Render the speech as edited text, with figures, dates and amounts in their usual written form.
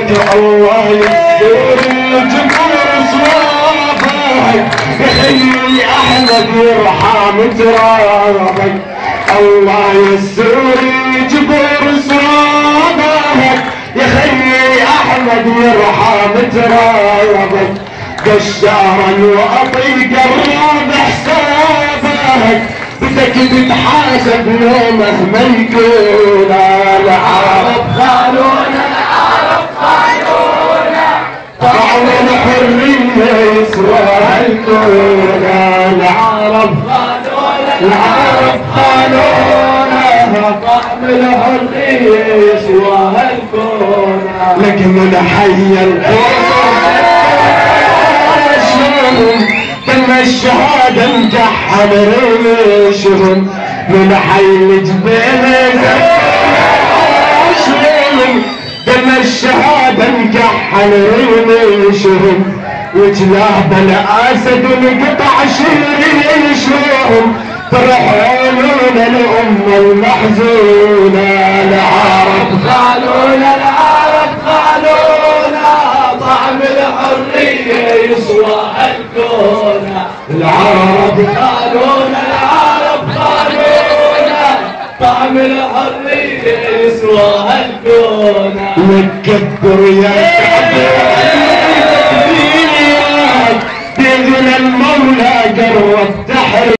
الله يستر الجبر صوابك يا خيي احمد يرحم ترابك الله يستر الجبر صوابك يا خيي احمد يرحم ترابك قشارا واطيق الراب حسابك بدك تتحاسب يومه ما يكون العرب خالونا طعم الحرية يسوى الكون العرب خالونا طعم الحرية يسوى الكون لكن من حي القوم كما الشهادة مجحم ريشهم من حي الجبال كما الشهادة مجحم ريشهم وجلاب الاسد انقطع شريشهم فرحون الامة المحزونة العرب خالونا طعم الحرية يسوى الكون العرب خالونا طعم الحرية يسوى الكون وتكبر يا كعب بإذن المولى قرب تحرير